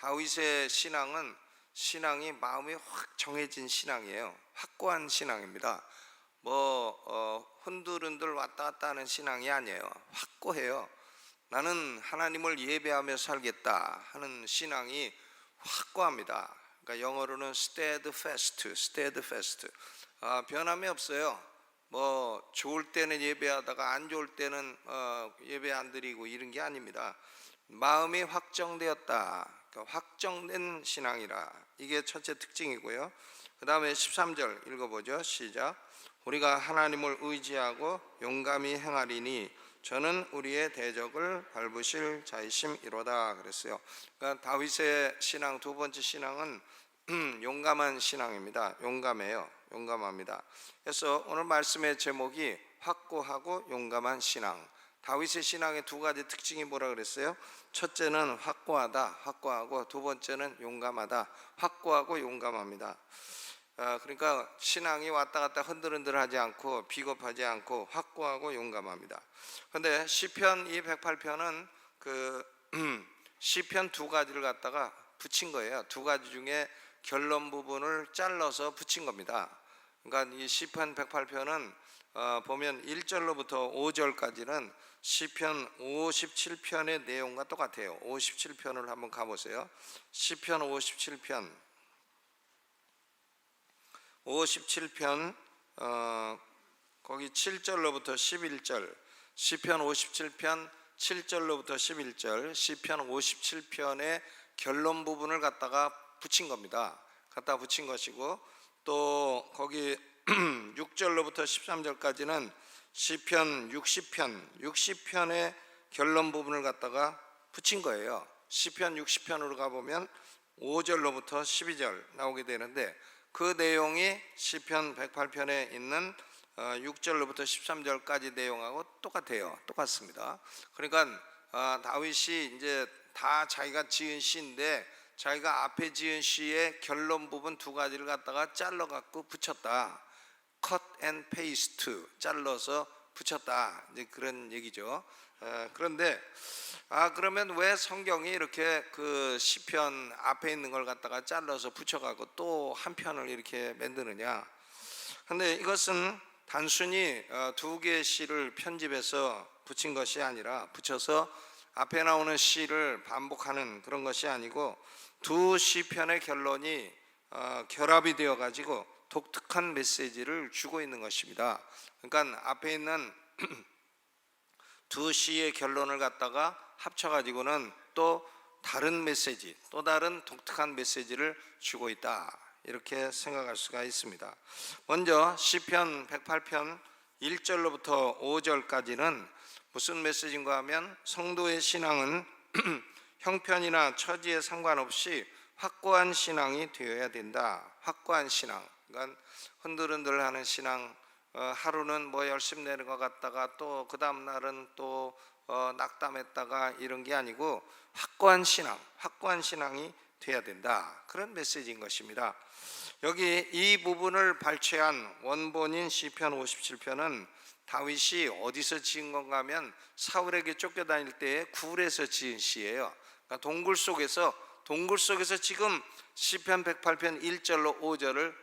다윗의 신앙이 마음이 확 정해진 신앙이에요. 확고한 신앙입니다. 흔들흔들 왔다 갔다 하는 신앙이 아니에요. 확고해요. 나는 하나님을 예배하며 살겠다 하는 신앙이 확고합니다. 그러니까 영어로는 steadfast. 변함이 없어요. 좋을 때는 예배하다가 안 좋을 때는 예배 안 드리고 이런 게 아닙니다. 마음이 확정되었다. 그러니까 확정된 신앙이라. 이게 첫째 특징이고요. 그 다음에 13절 읽어보죠. 시작. 우리가 하나님을 의지하고 용감히 행하리니 저는 우리의 대적을 밟으실 자이심이로다 그랬어요. 그러니까 다윗의 신앙, 두 번째 신앙은 용감한 신앙입니다. 용감합니다. 그래서 오늘 말씀의 제목이 확고하고 용감한 신앙. 다윗의 신앙의 두 가지 특징이 뭐라 그랬어요? 첫째는 확고하고 두 번째는 용감하다. 확고하고 용감합니다. 그러니까 신앙이 왔다 갔다 흔들흔들하지 않고 비겁하지 않고 확고하고 용감합니다. 그런데 시편 이 108편은 시편 두 가지를 갖다가 붙인 거예요. 두 가지 중에 결론 부분을 잘라서 붙인 겁니다. 그러니까 이 시편 108편은 보면 1절로부터 5절까지는 시편 57편의 내용과 똑같아요. 57편을 한번 가보세요. 시편 57편 거기 7절로부터 11절, 시편 57편 7절로부터 11절, 시편 57편의 결론 부분을 갖다가 붙인 겁니다. 갖다 붙인 것이고, 또 거기 6절로부터 13절까지는 시편 60편의 결론 부분을 갖다가 붙인 거예요. 시편 60편으로 가보면 5절로부터 12절 나오게 되는데, 그 내용이 시편 108편에 있는 6절로부터 13절까지 내용하고 똑같습니다. 그러니까 다윗이 이제 다 자기가 지은 시인데, 자기가 앞에 지은 시의 결론 부분 두 가지를 갖다가 잘라 갖고 붙였다. cut and paste, 잘라서 붙였다. 이제 그런 얘기죠. 그런데 그러면 왜 성경이 이렇게 그 시편 앞에 있는 걸 갖다가 잘라서 붙여가고 또 한 편을 이렇게 만드느냐? 근데 이것은 단순히 두 개의 시를 편집해서 붙인 것이 아니라, 붙여서 앞에 나오는 시를 반복하는 그런 것이 아니고, 두 시편의 결론이 결합이 되어 가지고 독특한 메시지를 주고 있는 것입니다. 그러니까 앞에 있는 두 시의 결론을 갖다가 합쳐가지고는 또 다른 메시지, 또 다른 독특한 메시지를 주고 있다, 이렇게 생각할 수가 있습니다. 먼저 시편 108편 1절로부터 5절까지는 무슨 메시지인가 하면, 성도의 신앙은 형편이나 처지에 상관없이 확고한 신앙이 되어야 된다. 확고한 신앙, 그러니까 흔들흔들하는 신앙, 하루는 열심 내는 것 같다가 또 그 다음 날은 또 낙담했다가 이런 게 아니고, 확고한 신앙이 돼야 된다. 그런 메시지인 것입니다. 여기 이 부분을 발췌한 원본인 시편 57편은 다윗이 어디서 지은 건가 하면, 사울에게 쫓겨다닐 때에 굴에서 지은 시예요. 그러니까 동굴 속에서 지금 시편 108편 1절로 5절을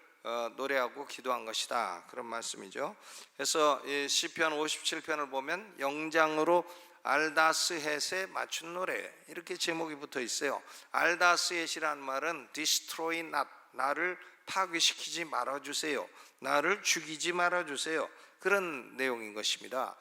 노래하고 기도한 것이다, 그런 말씀이죠. 그래서 이 시편 57편을 보면 영장으로 알다스헷에 맞춘 노래, 이렇게 제목이 붙어 있어요. 알다스헷이라는 말은 destroy not, 나를 파괴시키지 말아주세요, 나를 죽이지 말아주세요, 그런 내용인 것입니다.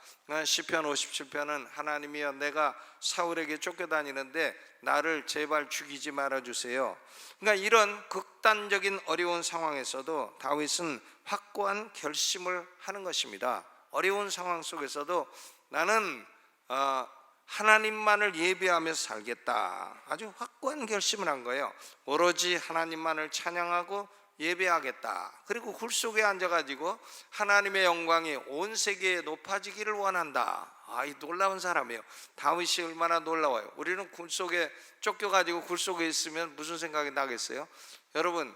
시편 57편은 하나님이여, 내가 사울에게 쫓겨다니는데 나를 제발 죽이지 말아주세요. 그러니까 이런 극단적인 어려운 상황에서도 다윗은 확고한 결심을 하는 것입니다. 어려운 상황 속에서도 나는 하나님만을 예배하며 살겠다, 아주 확고한 결심을 한 거예요. 오로지 하나님만을 찬양하고 예배하겠다. 그리고 굴 속에 앉아가지고 하나님의 영광이 온 세계에 높아지기를 원한다. 이 놀라운 사람이에요. 다윗이 얼마나 놀라워요. 우리는 굴 속에 쫓겨가지고 굴 속에 있으면 무슨 생각이 나겠어요? 여러분,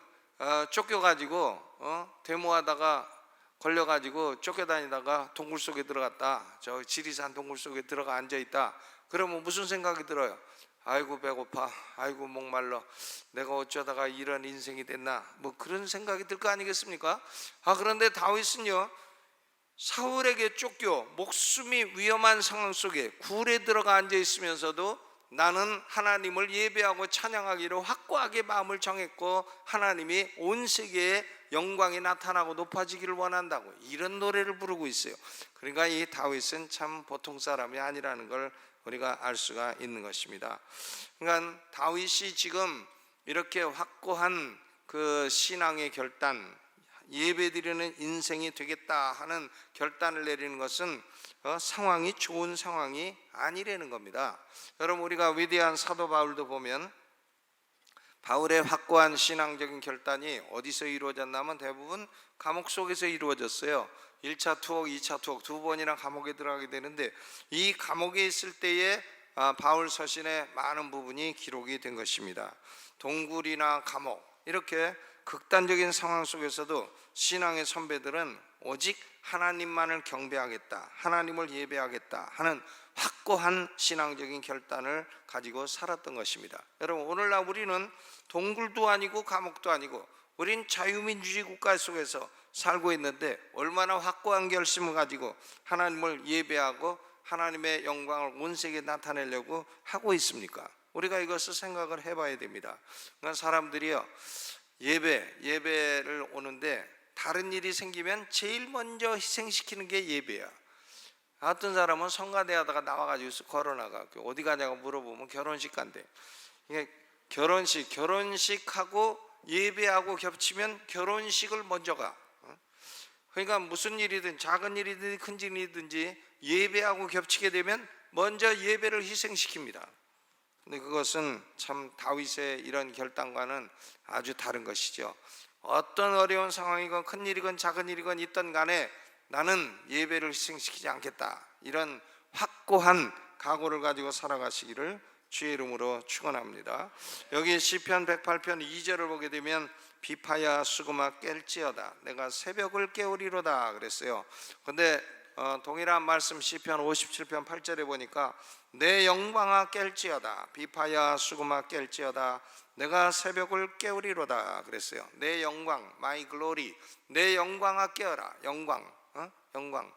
쫓겨가지고 데모하다가 걸려가지고 쫓겨다니다가 동굴 속에 들어갔다, 저 지리산 동굴 속에 들어가 앉아있다, 그러면 무슨 생각이 들어요? 아이고 배고파, 아이고 목말라, 내가 어쩌다가 이런 인생이 됐나, 뭐 그런 생각이 들 거 아니겠습니까? 그런데 다윗은요, 사울에게 쫓겨 목숨이 위험한 상황 속에 굴에 들어가 앉아 있으면서도 나는 하나님을 예배하고 찬양하기로 확고하게 마음을 정했고 하나님이 온 세계에 영광이 나타나고 높아지기를 원한다고 이런 노래를 부르고 있어요. 그러니까 이 다윗은 참 보통 사람이 아니라는 걸 우리가 알 수가 있는 것입니다. 그러니까 다윗이 지금 이렇게 확고한 그 신앙의 결단, 예배드리는 인생이 되겠다 하는 결단을 내리는 것은 상황이 좋은 상황이 아니라는 겁니다. 여러분, 우리가 위대한 사도 바울도 보면 바울의 확고한 신앙적인 결단이 어디서 이루어졌냐면 대부분 감옥 속에서 이루어졌어요. 1차 투옥, 2차 투옥 두 번이나 감옥에 들어가게 되는데 이 감옥에 있을 때에 바울 서신의 많은 부분이 기록이 된 것입니다. 동굴이나 감옥, 이렇게 극단적인 상황 속에서도 신앙의 선배들은 오직 하나님만을 경배하겠다, 하나님을 예배하겠다 하는 확고한 신앙적인 결단을 가지고 살았던 것입니다. 여러분, 오늘날 우리는 동굴도 아니고 감옥도 아니고 우린 자유민주주의 국가 속에서 살고 있는데 얼마나 확고한 결심을 가지고 하나님을 예배하고 하나님의 영광을 온 세계에 나타내려고 하고 있습니까? 우리가 이것을 생각을 해봐야 됩니다. 그러니까 사람들이요, 예배를 오는데 다른 일이 생기면 제일 먼저 희생시키는 게 예배야. 어떤 사람은 성가대 하다가 나와가지고 걸어나가 어디 가냐고 물어보면 결혼식 간대. 이게 결혼식하고 예배하고 겹치면 결혼식을 먼저 가. 그러니까 무슨 일이든 작은 일이든 큰 일이든지 예배하고 겹치게 되면 먼저 예배를 희생시킵니다. 근데 그것은 참 다윗의 이런 결단과는 아주 다른 것이죠. 어떤 어려운 상황이건 큰 일이건 작은 일이건 있던 간에 나는 예배를 희생시키지 않겠다, 이런 확고한 각오를 가지고 살아가시기를 주의 이름으로 축원합니다. 여기 시편 108편 2절을 보게 되면 비파야 수금아 깰지어다, 내가 새벽을 깨우리로다 그랬어요. 근데 동일한 말씀 시편 57편 8절에 보니까 내 영광아 깰지어다, 비파야 수금아 깰지어다, 내가 새벽을 깨우리로다 그랬어요. 내 영광, my glory, 내 영광아 깨어라. 영광, 영광.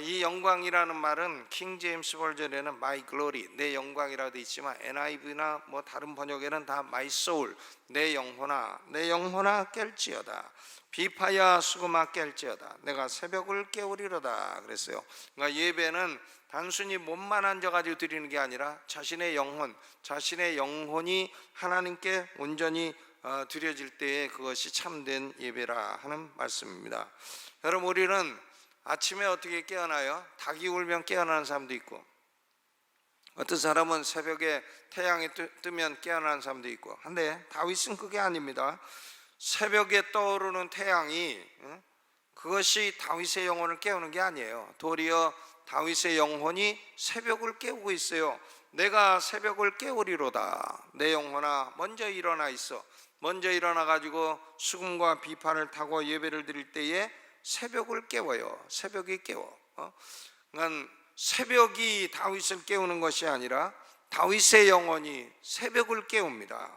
이 영광이라는 말은 킹 제임스 버전에는 my glory, 내 영광이라고 되어 있지만 NIV나 뭐 다른 번역에는 다 my soul, 내 영혼아, 내 영혼아 깰지어다, 비파야 수금아 깰지어다, 내가 새벽을 깨우리로다 그랬어요. 그러니까 예배는 단순히 몸만 앉아가지고 드리는 게 아니라 자신의 영혼, 자신의 영혼이 하나님께 온전히 드려질 때에 그것이 참된 예배라 하는 말씀입니다. 여러분, 우리는 아침에 어떻게 깨어나요? 닭이 울면 깨어나는 사람도 있고, 어떤 사람은 새벽에 태양이 뜨면 깨어나는 사람도 있고, 근데 다윗은 그게 아닙니다. 새벽에 떠오르는 태양이 그것이 다윗의 영혼을 깨우는 게 아니에요. 도리어 다윗의 영혼이 새벽을 깨우고 있어요. 내가 새벽을 깨우리로다, 내 영혼아 먼저 일어나 있어. 먼저 일어나 가지고 수금과 비판을 타고 예배를 드릴 때에 새벽을 깨워요. 새벽이 깨워. 그러니까 새벽이 다윗을 깨우는 것이 아니라 다윗의 영혼이 새벽을 깨웁니다.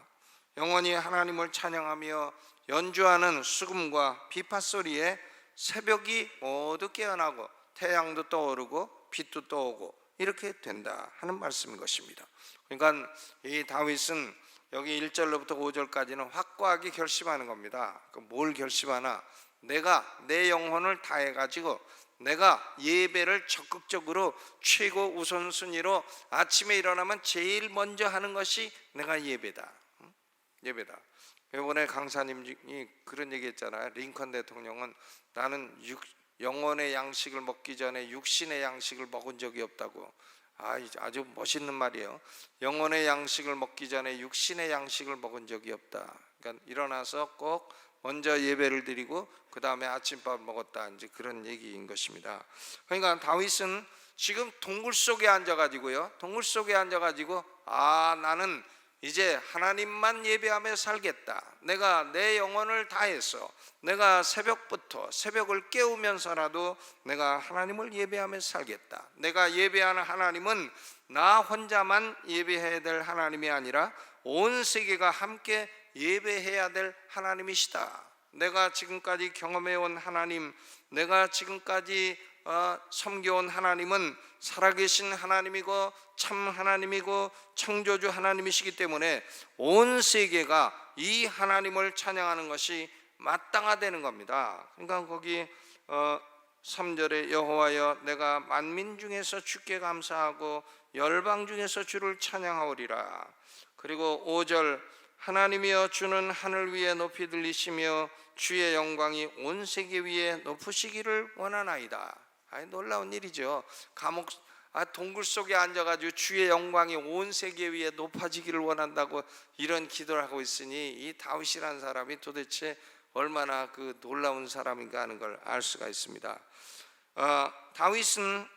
영혼이 하나님을 찬양하며 연주하는 수금과 비파 소리에 새벽이 모두 깨어나고 태양도 떠오르고 빛도 떠오고 이렇게 된다 하는 말씀인 것입니다. 그러니까 이 다윗은 여기 1절로부터 5절까지는 확고하게 결심하는 겁니다. 뭘 결심하나? 내가 내 영혼을 다해가지고 내가 예배를 적극적으로 최고 우선순위로 아침에 일어나면 제일 먼저 하는 것이 내가 예배다. 예배다. 이번에 강사님이 그런 얘기 했잖아요. 링컨 대통령은 나는 영혼의 양식을 먹기 전에 육신의 양식을 먹은 적이 없다고. 아주 멋있는 말이에요. 영혼의 양식을 먹기 전에 육신의 양식을 먹은 적이 없다. 그러니까 일어나서 꼭 먼저 예배를 드리고 그 다음에 아침밥 먹었다, 이제 그런 얘기인 것입니다. 그러니까 다윗은 지금 동굴 속에 앉아가지고요, 동굴 속에 앉아가지고 나는 이제 하나님만 예배하며 살겠다. 내가 내 영혼을 다해서 내가 새벽을 깨우면서라도 내가 하나님을 예배하며 살겠다. 내가 예배하는 하나님은 나 혼자만 예배해야 될 하나님이 아니라 온 세계가 함께 예배해야 될 하나님이시다. 내가 지금까지 경험해온 하나님, 내가 지금까지 섬겨온 하나님은 살아계신 하나님이고 참 하나님이고 창조주 하나님이시기 때문에 온 세계가 이 하나님을 찬양하는 것이 마땅하다는 겁니다. 그러니까 거기 3절에 여호와여 내가 만민 중에서 주께 감사하고 열방 중에서 주를 찬양하오리라. 그리고 5절 하나님이여 주는 하늘 위에 높이 들리시며 주의 영광이 온 세계 위에 높으시기를 원하나이다. 놀라운 일이죠. 동굴 속에 앉아가지고 주의 영광이 온 세계 위에 높아지기를 원한다고 이런 기도를 하고 있으니 이 다윗이라는 사람이 도대체 얼마나 그 놀라운 사람인가 하는 걸 알 수가 있습니다. 다윗은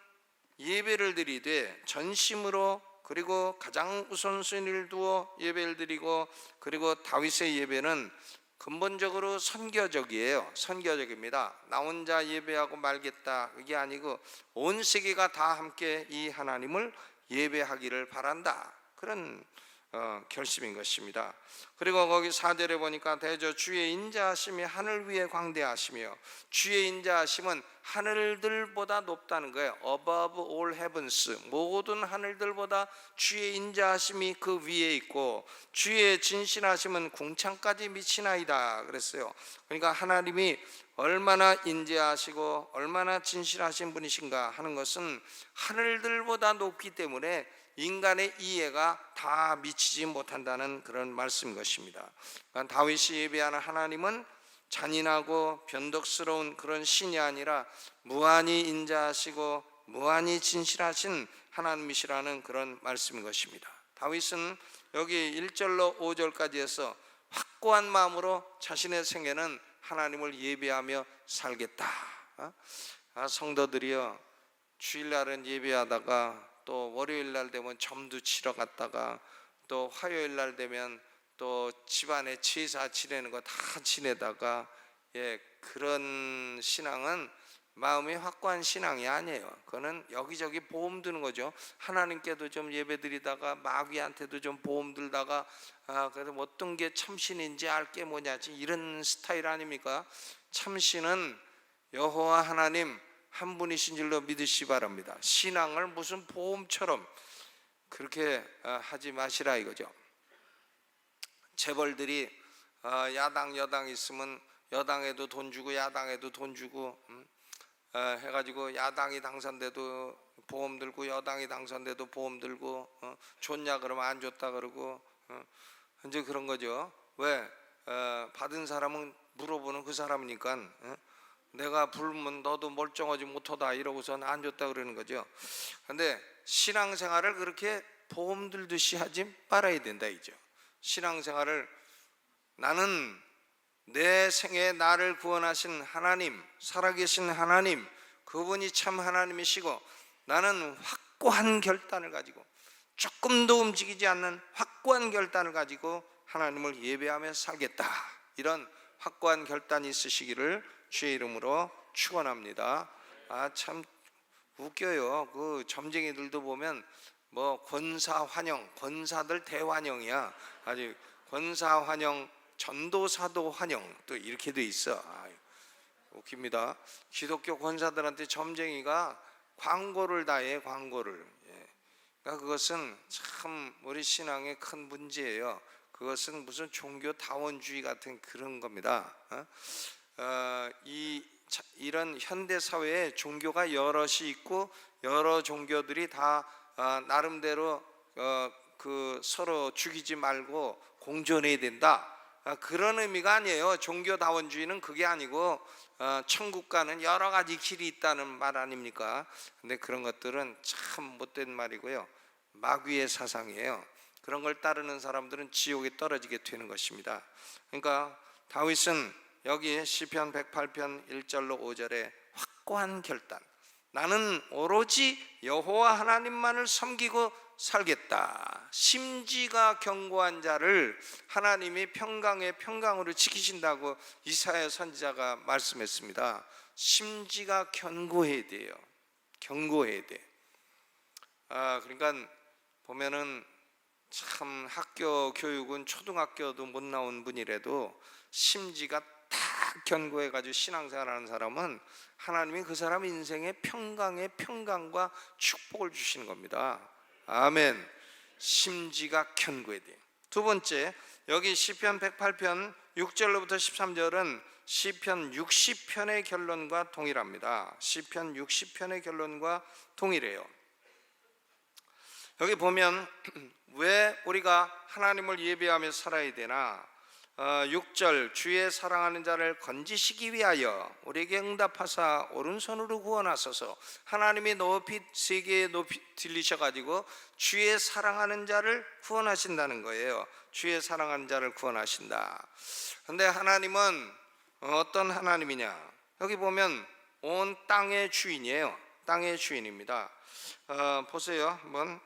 예배를 드리되 전심으로 그리고 가장 우선순위를 두어 예배를 드리고, 그리고 다윗의 예배는 근본적으로 선교적이에요. 선교적입니다. 나 혼자 예배하고 말겠다 그게 아니고 온 세계가 다 함께 이 하나님을 예배하기를 바란다, 그런 결심인 것입니다. 그리고 거기 4절에 보니까 대저 주의 인자하심이 하늘 위에 광대하시며, 주의 인자하심은 하늘들보다 높다는 거예요. Above all heavens, 모든 하늘들보다 주의 인자하심이 그 위에 있고 주의 진실하심은 궁창까지 미치나이다 그랬어요. 그러니까 하나님이 얼마나 인자하시고 얼마나 진실하신 분이신가 하는 것은 하늘들보다 높기 때문에 인간의 이해가 다 미치지 못한다는 그런 말씀인 것입니다. 그러니까 다윗이 예배하는 하나님은 잔인하고 변덕스러운 그런 신이 아니라 무한히 인자하시고 무한히 진실하신 하나님이시라는 그런 말씀인 것입니다. 다윗은 여기 1절로 5절까지 해서 확고한 마음으로 자신의 생애는 하나님을 예배하며 살겠다. 성도들이여, 주일날은 예배하다가 또 월요일날 되면 점도 치러 갔다가 또 화요일날 되면 또 집안에 제사 지내는 거 다 지내다가 그런 신앙은 마음이 확고한 신앙이 아니에요. 그거는 여기저기 보험 드는 거죠. 하나님께도 좀 예배 드리다가 마귀한테도 좀 보험 들다가 그래도 어떤 게 참신인지 알게 뭐냐지, 이런 스타일 아닙니까? 참신은 여호와 하나님 한 분이신 줄로 믿으시기 바랍니다. 신앙을 무슨 보험처럼 그렇게 하지 마시라 이거죠. 재벌들이 야당 여당 있으면 여당에도 돈 주고 야당에도 돈 주고 해가지고 야당이 당선돼도 보험 들고 여당이 당선돼도 보험 들고 줬냐 그러면 안 줬다 그러고 이제 그런 거죠. 왜? 받은 사람은 물어보는 그 사람이니까 내가 부르면 너도 멀쩡하지 못하다 이러고선 안 줬다 그러는 거죠. 근데 신앙생활을 그렇게 보험 들듯이 하지 말아야 된다 이죠. 신앙생활을 나는 내 생에 나를 구원하신 하나님, 살아계신 하나님, 그분이 참 하나님이시고 나는 확고한 결단을 가지고 조금도 움직이지 않는 확고한 결단을 가지고 하나님을 예배하며 살겠다, 이런 확고한 결단이 있으시기를 주의 이름으로 축원합니다. 참 웃겨요. 그 점쟁이들도 보면 뭐 권사 환영, 권사들 대환영이야. 아주 권사 환영, 전도사도 환영, 또 이렇게 돼 있어. 웃깁니다. 기독교 권사들한테 점쟁이가 광고를 다 해, 광고를. 그러니까 그것은 참 우리 신앙의 큰 문제예요. 그것은 무슨 종교다원주의 같은 그런 겁니다. 이런 현대 사회에 종교가 여럿이 있고 여러 종교들이 다 나름대로 그 서로 죽이지 말고 공존해야 된다, 그런 의미가 아니에요. 종교다원주의는 그게 아니고 천국 가는 여러 가지 길이 있다는 말 아닙니까? 근데 그런 것들은 참 못된 말이고요, 마귀의 사상이에요. 그런 걸 따르는 사람들은 지옥에 떨어지게 되는 것입니다. 그러니까 다윗은 여기 시편 108편 1절로 5절에 확고한 결단, 나는 오로지 여호와 하나님만을 섬기고 살겠다. 심지가 견고한 자를 하나님이 평강의 평강으로 지키신다고 이사야 선지자가 말씀했습니다. 심지가 견고해야 돼요. 견고해야 돼. 그러니까 보면은 참 학교 교육은 초등학교도 못 나온 분이라도 심지가 딱 견고해가지고 신앙생활하는 사람은 하나님이 그 사람 인생의 평강의 평강과 축복을 주시는 겁니다. 아멘. 심지가 견고해야 돼요. 두 번째, 여기 시편 108편 6절로부터 13절은 시편 60편의 결론과 동일합니다. 시편 60편의 결론과 동일해요. 여기 보면 왜 우리가 하나님을 예배하며 살아야 되나? 6절, 주의 사랑하는 자를 건지시기 위하여 우리에게 응답하사 오른손으로 구원하소서. 하나님이 높이 세계에 높이 들리셔가지고 주의 사랑하는 자를 구원하신다는 거예요. 주의 사랑하는 자를 구원하신다. 근데 하나님은 어떤 하나님이냐? 여기 보면 온 땅의 주인이에요. 땅의 주인입니다. 보세요. 한번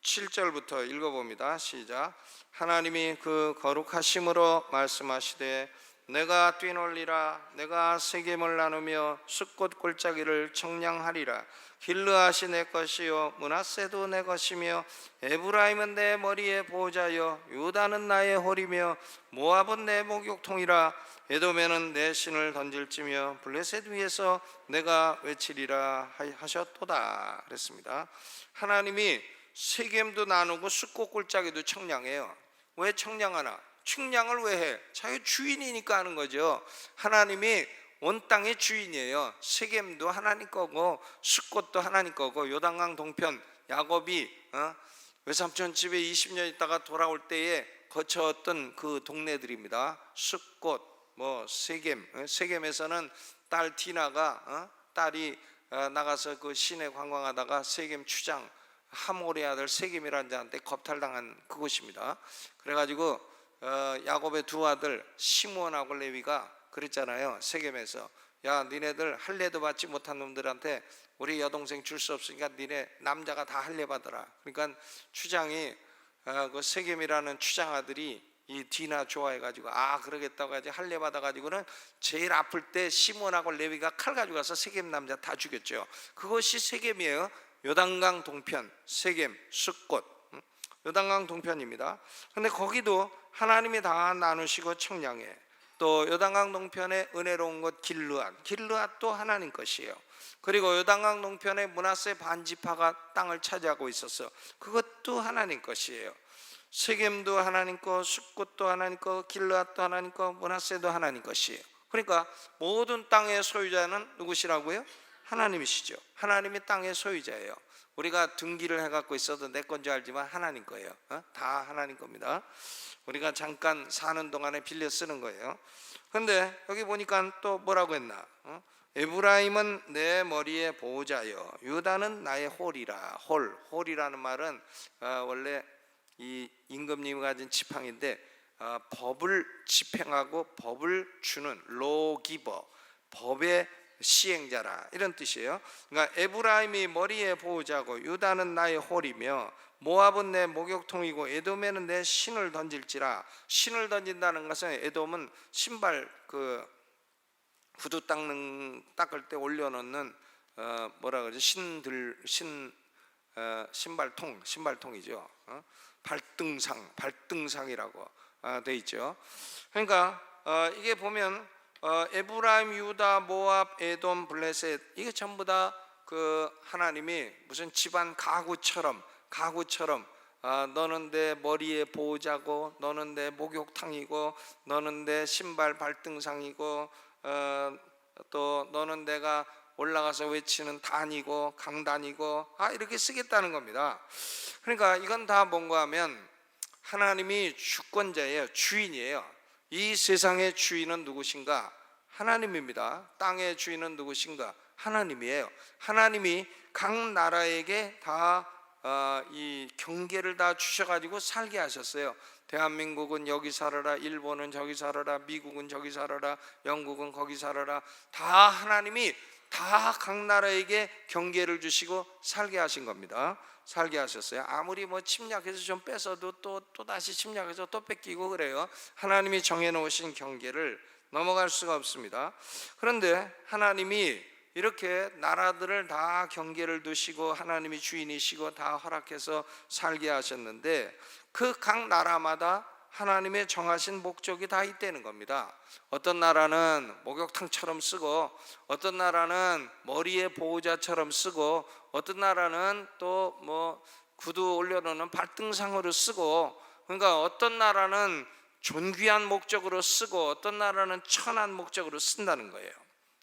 7절부터 읽어봅니다. 시작. 하나님이 그 거룩하심으로 말씀하시되 내가 뛰놀리라. 내가 세겜을 나누며 숫꽃 골짜기를 청량하리라. 길르앗이 내 것이요 므낫세도 내 것이며 에브라임은 내 머리의 보호자여 유다는 나의 홀이며 모압은 내 목욕통이라. 에돔에는 내 신을 던질지며 블레셋 위에서 내가 외치리라 하셨도다. 그랬습니다. 하나님이 세겜도 나누고 숫꽃 골짜기도 청량해요. 왜 청량하나? 측량을 왜 해? 자기 주인이니까 하는 거죠. 하나님이 온 땅의 주인이에요. 세겜도 하나님 거고 숫꽃도 하나님 거고 요단강 동편 야곱이 외삼촌 집에 20년 있다가 돌아올 때에 거쳐왔던 그 동네들입니다. 숫꽃, 세겜. 세겜에서는 딸 디나가 딸이 나가서 그 시내 관광하다가 세겜 추장 하몰의 아들 세겜이라는 자한테 겁탈당한 그곳입니다. 그래가지고 야곱의 두 아들 시므온하고 레위가 그랬잖아요. 세겜에서 야 니네들 할례도 받지 못한 놈들한테 우리 여동생 줄 수 없으니까 니네 남자가 다 할례 받아라. 그러니까 추장이 그 세겜이라는 추장 아들이 이 디나 좋아해가지고 그러겠다고 하지 할례 받아가지고는 제일 아플 때 시므온하고 레위가 칼 가지고 가서 세겜 남자 다 죽였죠. 그것이 세겜이에요. 요단강 동편, 세겜, 숫꽃, 요단강 동편입니다. 근데 거기도 하나님이 다 나누시고 청량해. 또 요단강 동편의 은혜로운 곳 길르앗도 하나님 것이에요. 그리고 요단강 동편의 므낫세 반지파가 땅을 차지하고 있어서 그것도 하나님 것이에요. 세겜도 하나님 거, 숫꽃도 하나님 거, 길르앗도 하나님 거, 므낫세도 하나님 것이에요. 그러니까 모든 땅의 소유자는 누구시라고요? 하나님이시죠. 하나님이 땅의 소유자예요. 우리가 등기를 해갖고 있어도 내 건 줄 알지만 하나님 거예요. 다 하나님 겁니다. 우리가 잠깐 사는 동안에 빌려 쓰는 거예요. 그런데 여기 보니까 또 뭐라고 했나? 에브라임은 내 머리의 보호자여 유다는 나의 홀이라. 홀이라는 말은 원래 이 임금님이 가진 지팡인데 법을 집행하고 법을 주는 로기버, 법의 시행자라 이런 뜻이에요. 그러니까 에브라임이 머리의 보호자고 유다는 나의 홀이며 모압은 내 목욕통이고 에돔에는 내 신을 던질지라. 신을 던진다는 것은 에돔은 신발 구두 닦을 때 올려놓는 뭐라 그러지? 신발통이죠. 발등상이라고 돼 있죠. 그러니까 이게 보면 에브라임, 유다, 모압, 에돔, 블레셋 이게 전부 다 그 하나님이 무슨 집안 가구처럼 너는 내 머리의 보호자고 너는 내 목욕탕이고 너는 내 신발 발등상이고 또 너는 내가 올라가서 외치는 단이고 강단이고 이렇게 쓰겠다는 겁니다. 그러니까 이건 다 뭔가 하면 하나님이 주권자예요. 주인이에요. 이 세상의 주인은 누구신가? 하나님입니다. 땅의 주인은 누구신가? 하나님이에요. 하나님이 각 나라에게 다 이 경계를 다 주셔가지고 살게 하셨어요. 대한민국은 여기 살아라, 일본은 저기 살아라, 미국은 저기 살아라, 영국은 거기 살아라. 다 하나님이 다 각 나라에게 경계를 주시고 살게 하신 겁니다. 살게 하셨어요. 아무리 뭐 침략해서 좀 뺏어도 또 다시 침략해서 또 뺏기고 그래요. 하나님이 정해놓으신 경계를 넘어갈 수가 없습니다. 그런데 하나님이 이렇게 나라들을 다 경계를 두시고 하나님이 주인이시고 다 허락해서 살게 하셨는데 그 각 나라마다 하나님의 정하신 목적이 다 있다는 겁니다. 어떤 나라는 목욕탕처럼 쓰고, 어떤 나라는 머리에 보호자처럼 쓰고, 어떤 나라는 또 뭐 구두 올려놓는 발등상으로 쓰고, 그러니까 어떤 나라는 존귀한 목적으로 쓰고 어떤 나라는 천한 목적으로 쓴다는 거예요.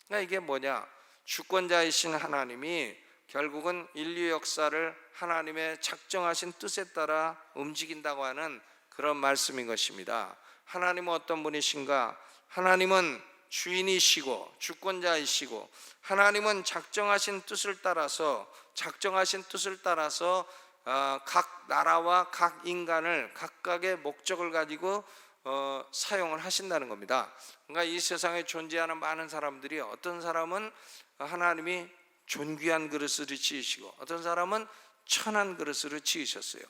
그러니까 이게 뭐냐? 주권자이신 하나님이 결국은 인류 역사를 하나님의 작정하신 뜻에 따라 움직인다고 하는 그런 말씀인 것입니다. 하나님은 어떤 분이신가? 하나님은 주인이시고 주권자이시고 하나님은 작정하신 뜻을 따라서 각 나라와 각 인간을 각각의 목적을 가지고 사용을 하신다는 겁니다. 그러니까 이 세상에 존재하는 많은 사람들이 어떤 사람은 하나님이 존귀한 그릇을 지으시고 어떤 사람은 천한 그릇으로 지으셨어요.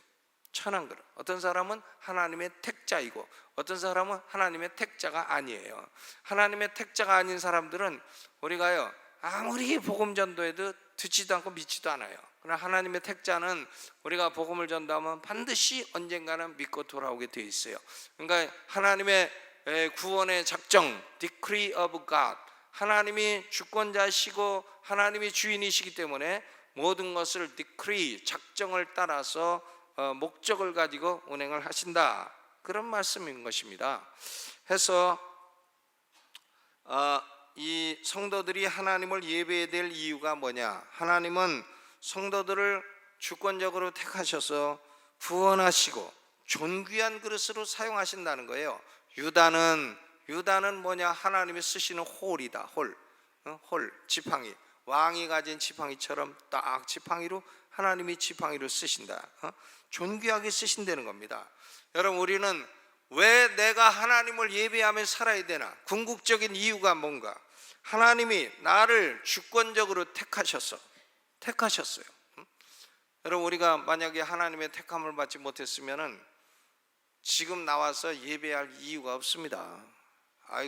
천한 그릇. 어떤 사람은 하나님의 택자이고 어떤 사람은 하나님의 택자가 아니에요. 하나님의 택자가 아닌 사람들은 우리가요 아무리 복음 전도해도 듣지도 않고 믿지도 않아요. 그러나 하나님의 택자는 우리가 복음을 전도하면 반드시 언젠가는 믿고 돌아오게 되어 있어요. 그러니까 하나님의 구원의 작정, decree of God, 하나님이 주권자시고 하나님이 주인이시기 때문에 모든 것을 decree, 작정을 따라서 목적을 가지고 운행을 하신다, 그런 말씀인 것입니다. 해서 이 성도들이 하나님을 예배해야 될 이유가 뭐냐? 하나님은 성도들을 주권적으로 택하셔서 구원하시고 존귀한 그릇으로 사용하신다는 거예요. 유다는 뭐냐? 하나님이 쓰시는 홀이다. 홀 지팡이, 왕이 가진 지팡이처럼 딱 지팡이로 하나님이 지팡이로 쓰신다. 존귀하게 쓰신다는 겁니다. 여러분, 우리는 왜 내가 하나님을 예배하며 살아야 되나? 궁극적인 이유가 뭔가? 하나님이 나를 주권적으로 택하셨어요. 여러분, 우리가 만약에 하나님의 택함을 받지 못했으면은 지금 나와서 예배할 이유가 없습니다.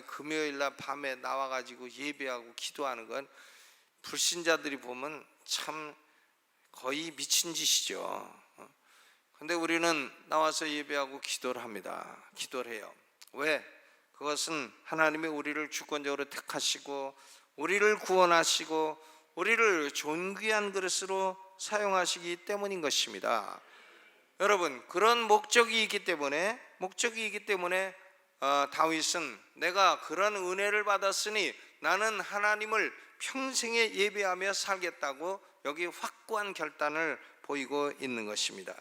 금요일날 밤에 나와가지고 예배하고 기도하는 건 불신자들이 보면 참 거의 미친 짓이죠. 근데 우리는 나와서 예배하고 기도를 합니다. 기도를 해요. 왜? 그것은 하나님이 우리를 주권적으로 택하시고 우리를 구원하시고 우리를 존귀한 그릇으로 사용하시기 때문인 것입니다. 여러분, 그런 목적이 있기 때문에 다윗은 내가 그런 은혜를 받았으니 나는 하나님을 평생에 예배하며 살겠다고 여기 확고한 결단을 보이고 있는 것입니다.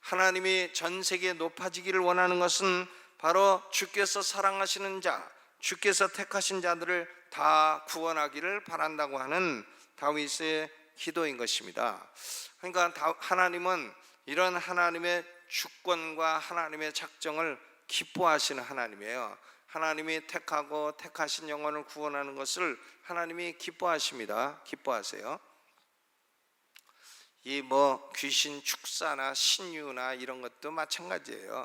하나님이 전 세계에 높아지기를 원하는 것은 바로 주께서 사랑하시는 자, 주께서 택하신 자들을 다 구원하기를 바란다고 하는 다윗의 기도인 것입니다. 그러니까 하나님은 이런 하나님의 주권과 하나님의 작정을 기뻐하시는 하나님이에요. 하나님이 택하고 택하신 영혼을 구원하는 것을 하나님이 기뻐하십니다. 기뻐하세요. 이 귀신 축사나 신유나 이런 것도 마찬가지예요.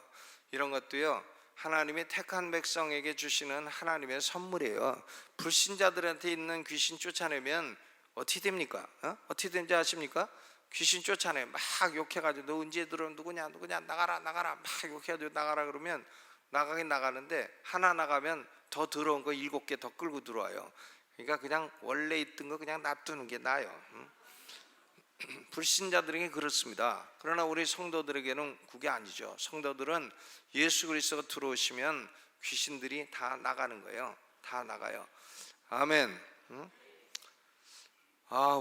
이런 것도요 하나님이 택한 백성에게 주시는 하나님의 선물이에요. 불신자들한테 있는 귀신 쫓아내면 어떻게 됩니까? 어떻게 되는지 아십니까? 귀신 쫓아내 막 욕해가지고 너 언제 들어, 누구냐 나가라 막 욕해가지고 나가라 그러면 나가긴 나가는데 하나 나가면 더 더러운 거 7개 더 끌고 들어와요. 그러니까 그냥 원래 있던 거 그냥 놔두는 게 나아요. 불신자들에게 그렇습니다. 그러나 우리 성도들에게는 그게 아니죠. 성도들은 예수 그리스도가 들어오시면 귀신들이 다 나가는 거예요. 다 나가요. 아멘.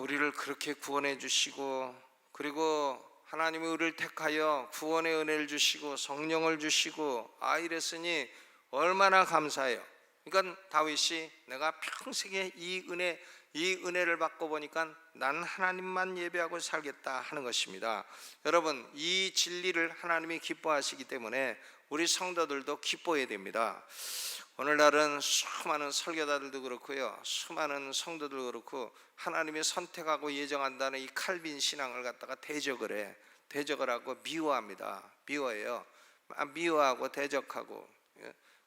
우리를 그렇게 구원해 주시고 그리고 하나님이 우리를 택하여 구원의 은혜를 주시고 성령을 주시고 이랬으니 얼마나 감사해요. 그러니까 다윗이 내가 평생에 이 은혜를 받고 보니까 나는 하나님만 예배하고 살겠다 하는 것입니다. 여러분, 이 진리를 하나님이 기뻐하시기 때문에 우리 성도들도 기뻐해야 됩니다. 오늘날은 수많은 설교자들도 그렇고요, 수많은 성도들 그렇고 하나님이 선택하고 예정한다는 이 칼빈 신앙을 갖다가 대적을 해. 대적을 하고 미워합니다. 미워해요. 미워하고 대적하고,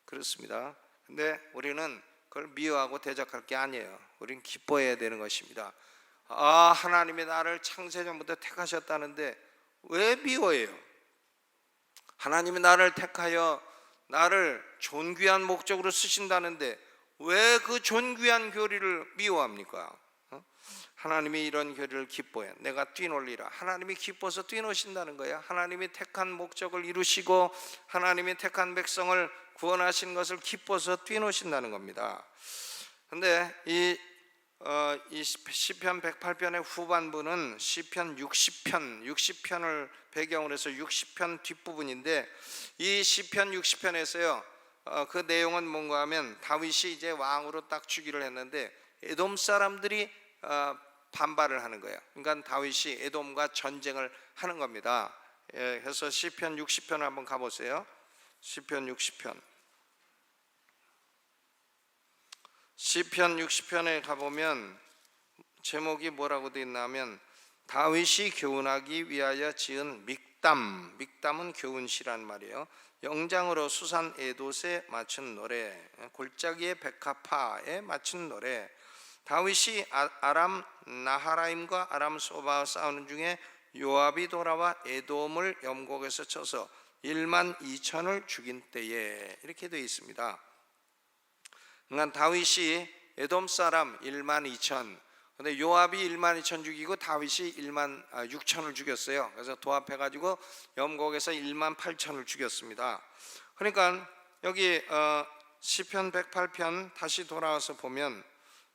그렇습니다. 근데 우리는 그걸 미워하고 대적할 게 아니에요. 우리는 기뻐해야 되는 것입니다. 하나님이 나를 창세전부터 택하셨다는데 왜 미워해요? 하나님이 나를 택하여 나를 존귀한 목적으로 쓰신다는데 왜 그 존귀한 교리를 미워합니까? 하나님이 이런 교리를 기뻐해. 내가 뛰놀리라. 하나님이 기뻐서 뛰노신다는 거야. 하나님이 택한 목적을 이루시고 하나님이 택한 백성을 구원하신 것을 기뻐서 뛰노신다는 겁니다. 근데 이 시편 108편의 후반부는 시편 60편을 배경으로 해서 60편 뒷부분인데, 이 시편 60편에서요 그 내용은 뭔가 하면 다윗이 이제 왕으로 딱 즉위를 했는데 에돔 사람들이 반발을 하는 거예요. 그러니까 다윗이 에돔과 전쟁을 하는 겁니다. 그래서 시편 60편을 한번 가보세요. 시편 60편. 시편 60편에 가보면 제목이 뭐라고 되어 있냐면 다윗이 교훈하기 위하여 지은 믹담. 믹담은 교훈시란 말이에요. 영장으로 수산 에돛에 맞춘 노래, 골짜기의 백합화에 맞춘 노래. 다윗이 아람 나하라임과 아람 소바와 싸우는 중에 요압이 돌아와 에돔을 염곡에서 쳐서 1만 2천을 죽인 때에, 이렇게 되어 있습니다. 그러니까 다윗이 에돔 사람 1만 2천, 근데 요압이 1만 2천 죽이고 다윗이 1만 6천을 죽였어요. 그래서 도합해가지고 염곡에서 1만 8천을 죽였습니다. 그러니까 여기 시편 108편 다시 돌아와서 보면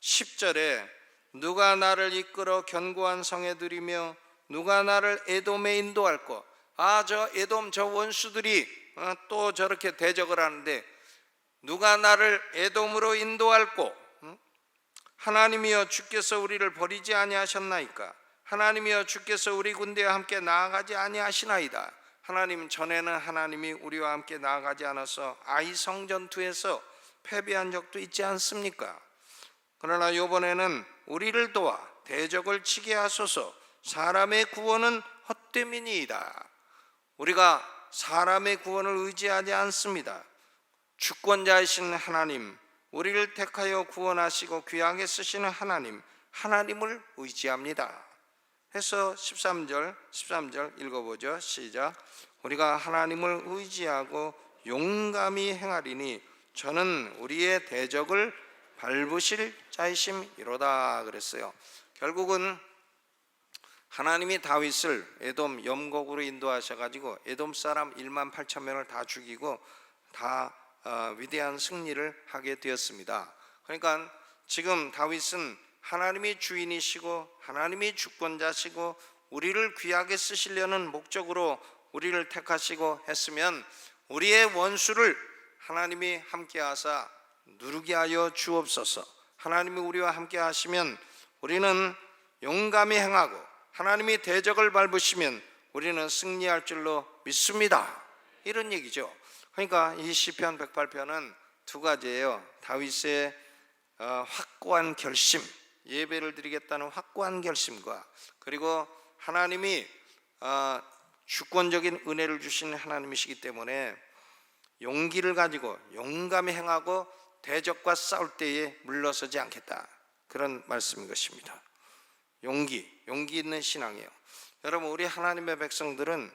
10절에 누가 나를 이끌어 견고한 성에 들이며 누가 나를 에돔에 인도할꼬. 저 에돔 저 원수들이 또 저렇게 대적을 하는데 누가 나를 에돔으로 인도할꼬. 하나님이여 주께서 우리를 버리지 아니하셨나이까. 하나님이여 주께서 우리 군대와 함께 나아가지 아니하시나이다. 하나님, 전에는 하나님이 우리와 함께 나아가지 않아서 아이성 전투에서 패배한 적도 있지 않습니까? 그러나 이번에는 우리를 도와 대적을 치게 하소서. 사람의 구원은 헛됨이니이다. 우리가 사람의 구원을 의지하지 않습니다. 주권자이신 하나님, 우리를 택하여 구원하시고 귀하게 쓰시는 하나님을 의지합니다. 해서 13절 읽어보죠. 시작. 우리가 하나님을 의지하고 용감히 행하리니 저는 우리의 대적을 밟으실 자이심이로다 그랬어요. 결국은 하나님이 다윗을 에돔 염곡으로 인도하셔가지고 에돔 사람 1만 8천 명을 다 죽이고 다 위대한 승리를 하게 되었습니다. 그러니까 지금 다윗은 하나님이 주인이시고 하나님이 주권자시고 우리를 귀하게 쓰시려는 목적으로 우리를 택하시고 했으면 우리의 원수를 하나님이 함께 하사 누르게 하여 주옵소서. 하나님이 우리와 함께 하시면 우리는 용감히 행하고 하나님이 대적을 밟으시면 우리는 승리할 줄로 믿습니다. 이런 얘기죠. 그러니까 이 시편 108편은 두 가지예요. 다윗의 확고한 결심, 예배를 드리겠다는 확고한 결심과, 그리고 하나님이 주권적인 은혜를 주신 하나님이시기 때문에 용기를 가지고 용감히 행하고 대적과 싸울 때에 물러서지 않겠다, 그런 말씀인 것입니다. 용기 있는 신앙이에요. 여러분, 우리 하나님의 백성들은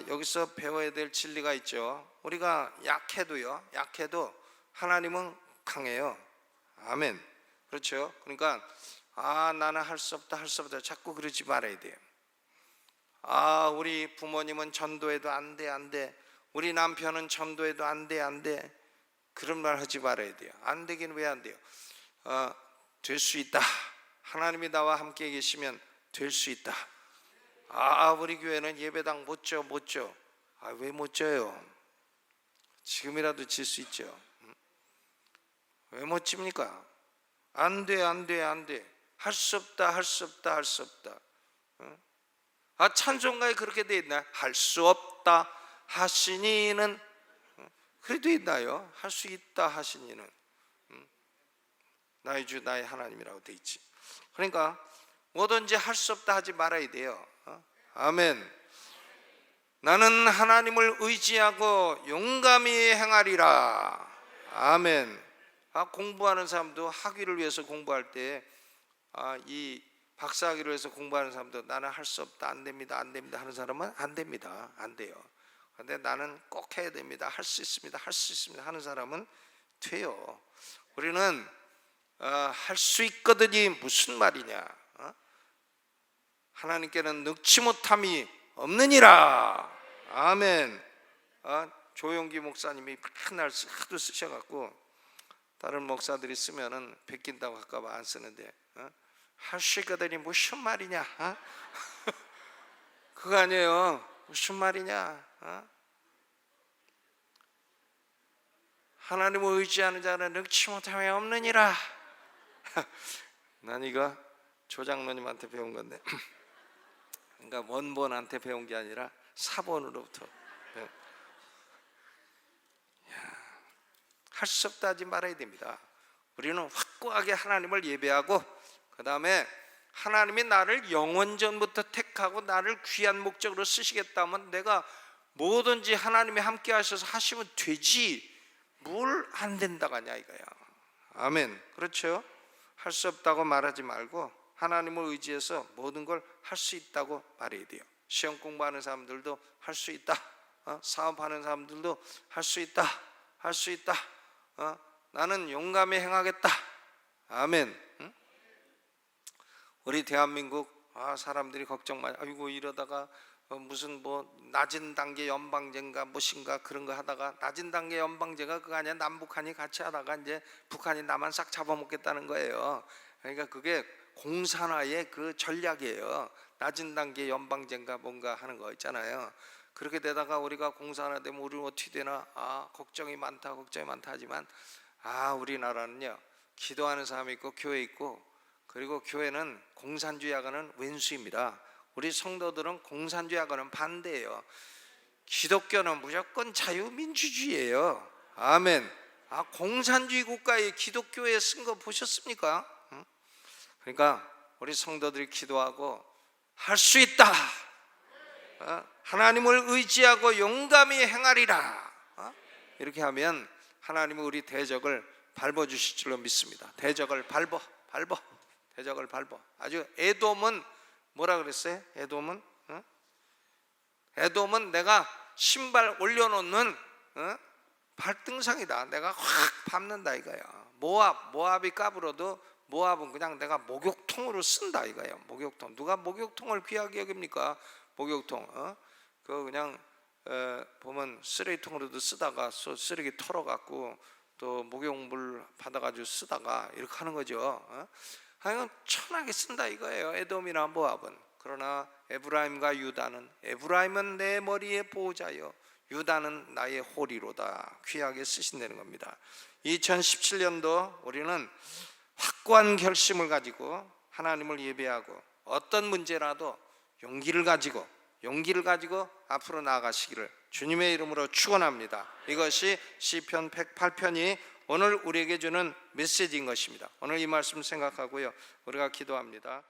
여기서 배워야 될 진리가 있죠. 우리가 약해도 하나님은 강해요. 아멘. 그렇죠. 그러니까 나는 할 수 없다 자꾸 그러지 말아야 돼요. 우리 부모님은 전도해도 안 돼. 우리 남편은 전도해도 안 돼. 그런 말 하지 말아야 돼요. 안 되긴 왜 안 돼요? 될 수 있다. 하나님이 나와 함께 계시면 될 수 있다. 우리 교회는 예배당 못 줘. 왜 못 줘요? 지금이라도 질 수 있죠. 왜 못 집니까? 안 돼. 할 수 없다. 찬송가에 그렇게 돼 있나요? 할 수 없다 하시니는, 그래도 있나요? 할 수 있다 하시니는 나의 주 나의 하나님이라고 돼 있지. 그러니까 뭐든지 할 수 없다 하지 말아야 돼요. 아멘. 나는 하나님을 의지하고 용감히 행하리라. 아멘. 공부하는 사람도 학위를 위해서 공부할 때 이 박사학위를 위해서 공부하는 사람도 나는 할 수 없다, 안 됩니다, 안 됩니다 하는 사람은 안 됩니다, 안 돼요. 그런데 나는 꼭 해야 됩니다, 할 수 있습니다, 할 수 있습니다 하는 사람은 돼요. 우리는 할 수 있거든이 무슨 말이냐? 하나님께는 능치 못함이 없느니라. 아멘. 조용기 목사님이 맨날 하도 쓰셔갖고 다른 목사들이 쓰면은 베낀다고 할까봐 안 쓰는데, 할 수 있거든이 무슨 말이냐? 그거 아니에요. 무슨 말이냐? 하나님을 의지하는 자는 능치 못함이 없느니라. 난 이거 조장로님한테 배운 건데, 그러니까 원본한테 배운 게 아니라 사본으로부터. 할 수 없다 하지 말아야 됩니다. 우리는 확고하게 하나님을 예배하고, 그 다음에 하나님이 나를 영원전부터 택하고 나를 귀한 목적으로 쓰시겠다면 내가 뭐든지 하나님이 함께 하셔서 하시면 되지, 뭘 안 된다고 하냐 이거야. 아멘. 그렇죠? 할 수 없다고 말하지 말고 하나님을 의지해서 모든 걸 할 수 있다고 말해야 돼요. 시험 공부하는 사람들도 할 수 있다, 사업하는 사람들도 할 수 있다, 할 수 있다, 나는 용감히 행하겠다. 아멘. 응? 우리 대한민국 사람들이 걱정 많이, 아이고 이러다가 무슨 뭐 낮은 단계 연방제인가 무엇인가 그런 거 하다가, 낮은 단계 연방제가 그거 아니야, 남북한이 같이 하다가 이제 북한이 남한 싹 잡아먹겠다는 거예요. 그러니까 그게 공산화의 그 전략이에요. 낮은 단계 연방제인가 뭔가 하는 거 있잖아요. 그렇게 되다가 우리가 공산화되면 우리는 어떻게 되나, 걱정이 많다, 걱정이 많다 하지만 우리나라는요, 기도하는 사람이 있고 교회 있고, 그리고 교회는 공산주의하고는 왼수입니다. 우리 성도들은 공산주의하고는 반대예요. 기독교는 무조건 자유민주주의예요. 아멘. 공산주의 국가의 기독교에 쓴 거 보셨습니까? 그러니까 우리 성도들이 기도하고 할 수 있다, 하나님을 의지하고 용감히 행하리라, 이렇게 하면 하나님은 우리 대적을 밟아주실 줄로 믿습니다. 대적을 밟어. 대적을 밟어. 아주 에돔은 뭐라 그랬어요? 에돔은 내가 신발 올려놓는 발등상이다. 내가 확 밟는다 이거야. 모압이 까불어도 모압은 그냥 내가 목욕통으로 쓴다 이거예요. 목욕통. 누가 목욕통을 귀하게 여깁니까? 목욕통. 그거 그냥 보면 쓰레기통으로도 쓰다가 쓰레기 털어갖고 또 목욕물 받아가지고 쓰다가 이렇게 하는 거죠. 이건 천하게 쓴다 이거예요, 에돔이나 모압은. 그러나 에브라임과 유다는, 에브라임은 내 머리의 보호자요, 유다는 나의 호리로다, 귀하게 쓰신다는 겁니다. 2017년도 우리는 확고한 결심을 가지고 하나님을 예배하고 어떤 문제라도 용기를 가지고 앞으로 나아가시기를 주님의 이름으로 축원합니다. 이것이 시편 108편이 오늘 우리에게 주는 메시지인 것입니다. 오늘 이 말씀 생각하고요, 우리가 기도합니다.